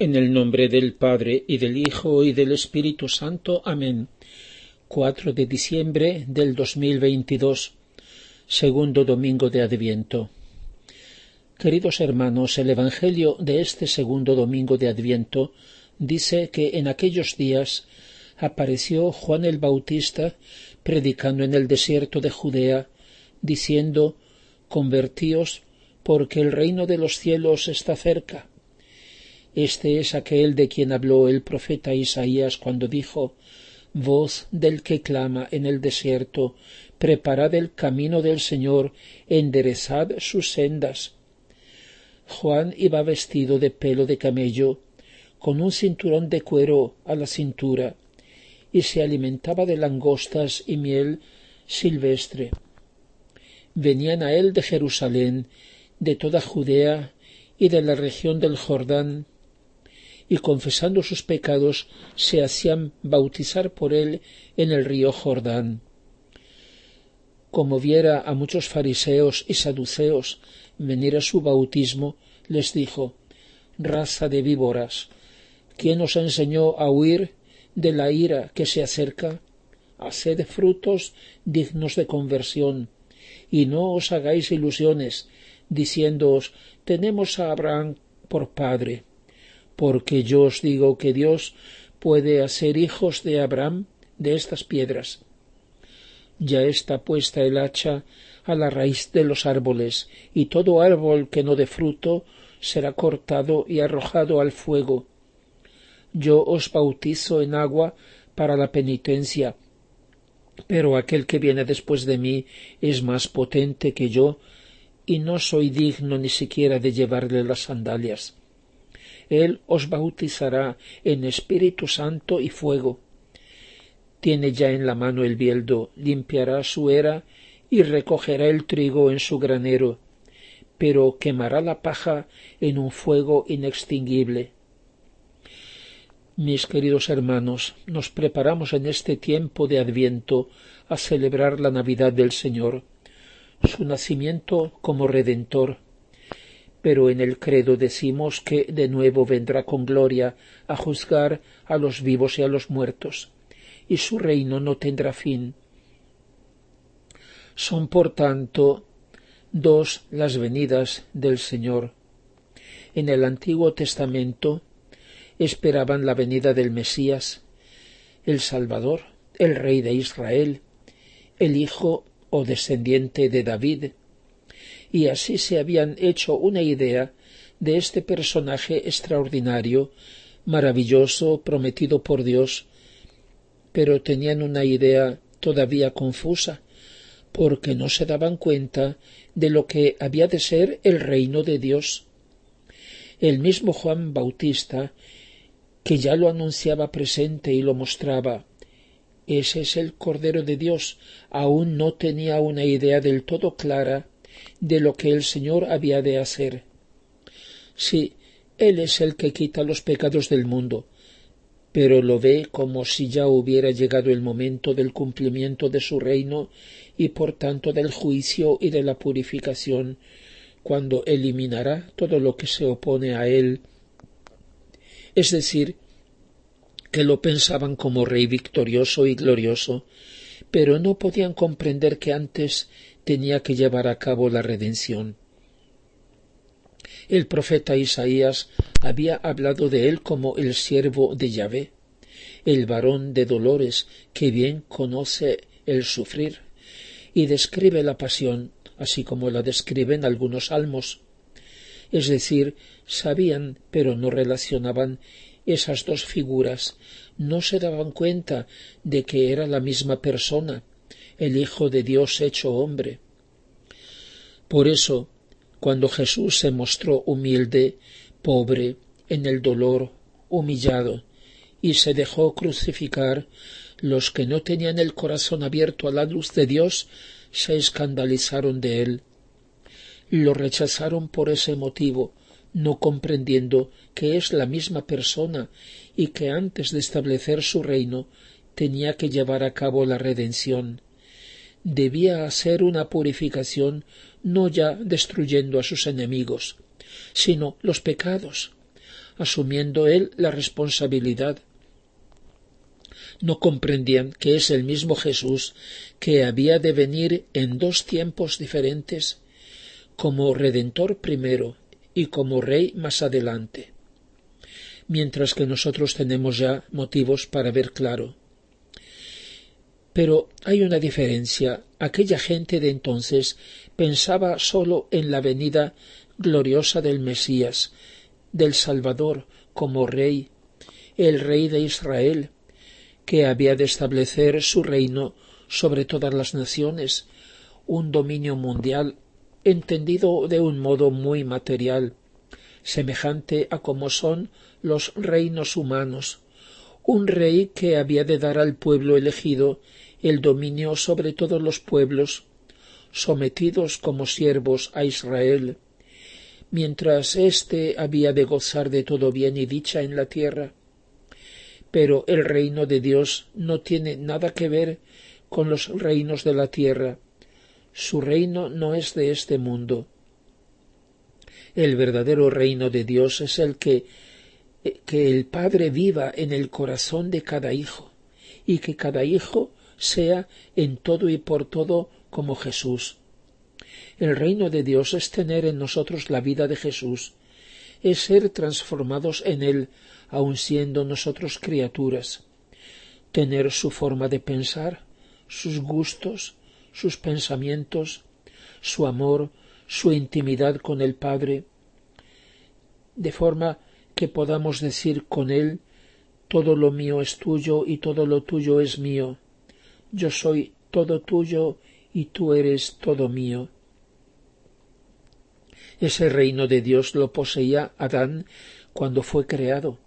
En el nombre del Padre, y del Hijo, y del Espíritu Santo. Amén. 4 de diciembre del 2022, segundo domingo de Adviento. Queridos hermanos, el Evangelio de este segundo domingo de Adviento dice que en aquellos días apareció Juan el Bautista predicando en el desierto de Judea, diciendo: «Convertíos, porque el reino de los cielos está cerca». Este es aquel de quien habló el profeta Isaías cuando dijo: «Voz del que clama en el desierto, preparad el camino del Señor, enderezad sus sendas». Juan iba vestido de pelo de camello, con un cinturón de cuero a la cintura, y se alimentaba de langostas y miel silvestre. Venían a él de Jerusalén, de toda Judea y de la región del Jordán, y confesando sus pecados se hacían bautizar por él en el río Jordán. Como viera a muchos fariseos y saduceos venir a su bautismo, les dijo: «Raza de víboras, ¿quién os enseñó a huir de la ira que se acerca? Haced frutos dignos de conversión, y no os hagáis ilusiones, diciéndoos: tenemos a Abraham por padre. Porque yo os digo que Dios puede hacer hijos de Abraham de estas piedras. Ya está puesta el hacha a la raíz de los árboles, y todo árbol que no dé fruto será cortado y arrojado al fuego. Yo os bautizo en agua para la penitencia, pero aquel que viene después de mí es más potente que yo, y no soy digno ni siquiera de llevarle las sandalias. Él os bautizará en Espíritu Santo y fuego. Tiene ya en la mano el bieldo, limpiará su era y recogerá el trigo en su granero, pero quemará la paja en un fuego inextinguible». Mis queridos hermanos, nos preparamos en este tiempo de Adviento a celebrar la Navidad del Señor, su nacimiento como Redentor. Pero en el credo decimos que de nuevo vendrá con gloria a juzgar a los vivos y a los muertos, y su reino no tendrá fin. Son, por tanto, dos las venidas del Señor. En el Antiguo Testamento esperaban la venida del Mesías, el Salvador, el Rey de Israel, el hijo o descendiente de David, y así se habían hecho una idea de este personaje extraordinario, maravilloso, prometido por Dios, pero tenían una idea todavía confusa, porque no se daban cuenta de lo que había de ser el reino de Dios. El mismo Juan Bautista, que ya lo anunciaba presente y lo mostraba: «Ese es el Cordero de Dios», aún no tenía una idea del todo clara de lo que el Señor había de hacer. Sí, Él es el que quita los pecados del mundo, pero lo ve como si ya hubiera llegado el momento del cumplimiento de su reino y por tanto del juicio y de la purificación, cuando eliminará todo lo que se opone a Él. Es decir, que lo pensaban como Rey victorioso y glorioso, pero no podían comprender que antes tenía que llevar a cabo la redención. El profeta Isaías había hablado de él como el siervo de Yahvé, el varón de dolores que bien conoce el sufrir, y describe la pasión, así como la describen algunos salmos. Es decir, sabían, pero no relacionaban esas dos figuras, no se daban cuenta de que era la misma persona, el Hijo de Dios hecho hombre. Por eso, cuando Jesús se mostró humilde, pobre, en el dolor, humillado, y se dejó crucificar, los que no tenían el corazón abierto a la luz de Dios se escandalizaron de él. Lo rechazaron por ese motivo, no comprendiendo que es la misma persona y que antes de establecer su reino tenía que llevar a cabo la redención. Debía hacer una purificación no ya destruyendo a sus enemigos, sino los pecados, asumiendo él la responsabilidad. No comprendían que es el mismo Jesús que había de venir en dos tiempos diferentes, como Redentor primero y como Rey más adelante, mientras que nosotros tenemos ya motivos para ver claro. Pero hay una diferencia. Aquella gente de entonces pensaba sólo en la venida gloriosa del Mesías, del Salvador, como Rey, el Rey de Israel, que había de establecer su reino sobre todas las naciones, un dominio mundial entendido de un modo muy material, semejante a como son los reinos humanos, un rey que había de dar al pueblo elegido el dominio sobre todos los pueblos, sometidos como siervos a Israel, mientras éste había de gozar de todo bien y dicha en la tierra. Pero el reino de Dios no tiene nada que ver con los reinos de la tierra. Su reino no es de este mundo. El verdadero reino de Dios es el que el Padre viva en el corazón de cada hijo, y que cada hijo sea en todo y por todo como Jesús. El reino de Dios es tener en nosotros la vida de Jesús, es ser transformados en él, aun siendo nosotros criaturas, tener su forma de pensar, sus gustos, sus pensamientos, su amor, su intimidad con el Padre, de forma que podamos decir con él: todo lo mío es tuyo y todo lo tuyo es mío, yo soy todo tuyo y tú eres todo mío. Ese reino de Dios lo poseía Adán cuando fue creado,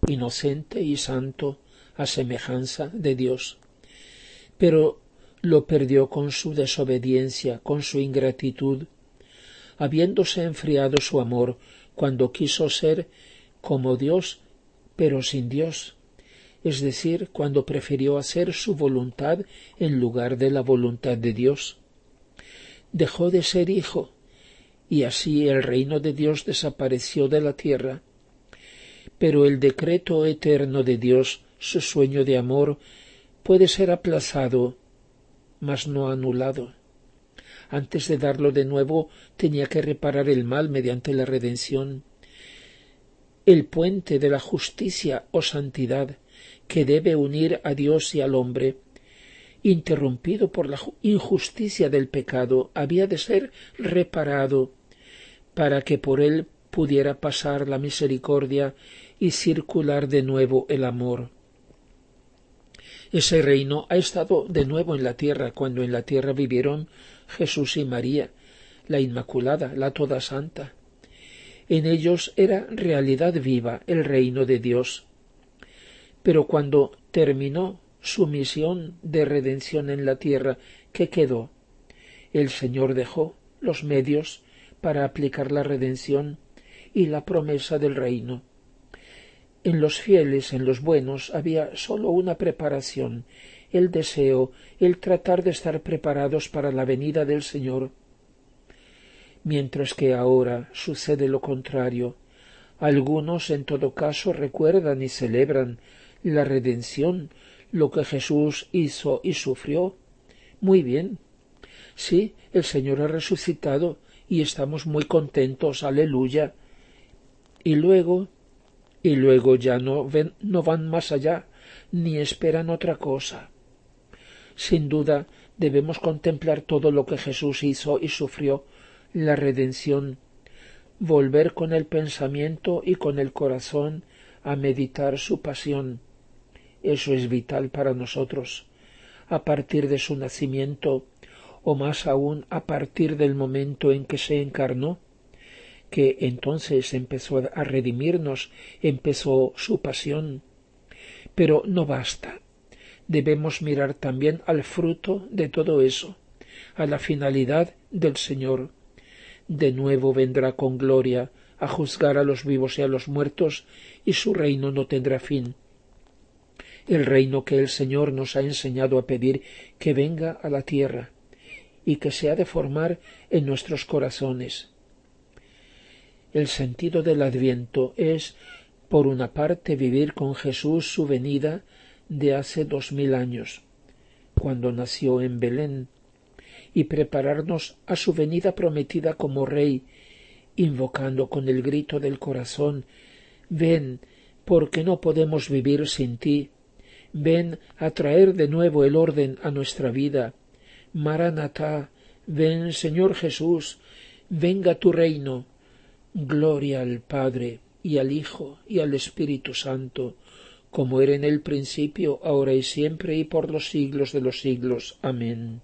inocente y santo, a semejanza de Dios. Pero lo perdió con su desobediencia, con su ingratitud, habiéndose enfriado su amor cuando quiso ser como Dios, pero sin Dios, es decir, cuando prefirió hacer su voluntad en lugar de la voluntad de Dios. Dejó de ser hijo, y así el reino de Dios desapareció de la tierra. Pero el decreto eterno de Dios, su sueño de amor, puede ser aplazado, mas no anulado. Antes de darlo de nuevo, tenía que reparar el mal mediante la redención. El puente de la justicia o santidad que debe unir a Dios y al hombre, interrumpido por la injusticia del pecado, había de ser reparado para que por él pudiera pasar la misericordia y circular de nuevo el amor. Ese reino ha estado de nuevo en la tierra, cuando en la tierra vivieron Jesús y María, la Inmaculada, la Toda Santa. En ellos era realidad viva el reino de Dios. Pero cuando terminó su misión de redención en la tierra, ¿qué quedó? El Señor dejó los medios para aplicar la redención y la promesa del reino. En los fieles, en los buenos, había sólo una preparación, el deseo, el tratar de estar preparados para la venida del Señor. Mientras que ahora sucede lo contrario. Algunos, en todo caso, recuerdan y celebran la redención, lo que Jesús hizo y sufrió. Muy bien. Sí, el Señor ha resucitado y estamos muy contentos, aleluya. Y luego ya no van más allá, ni esperan otra cosa. Sin duda, debemos contemplar todo lo que Jesús hizo y sufrió, la redención, volver con el pensamiento y con el corazón a meditar su pasión. Eso es vital para nosotros, a partir de su nacimiento, o más aún a partir del momento en que se encarnó, que entonces empezó a redimirnos, empezó su pasión. Pero no basta. Debemos mirar también al fruto de todo eso, a la finalidad del Señor. De nuevo vendrá con gloria a juzgar a los vivos y a los muertos, y su reino no tendrá fin. El reino que el Señor nos ha enseñado a pedir que venga a la tierra y que se ha de formar en nuestros corazones. El sentido del Adviento es Por una parte, vivir con Jesús su venida de hace 2000 años, cuando nació en Belén, y prepararnos a su venida prometida como Rey, invocando con el grito del corazón: ven, porque no podemos vivir sin ti. Ven a traer de nuevo el orden a nuestra vida. Maranatá, ven, Señor Jesús, venga tu reino. Gloria al Padre, y al Hijo, y al Espíritu Santo, como era en el principio, ahora y siempre, y por los siglos de los siglos. Amén.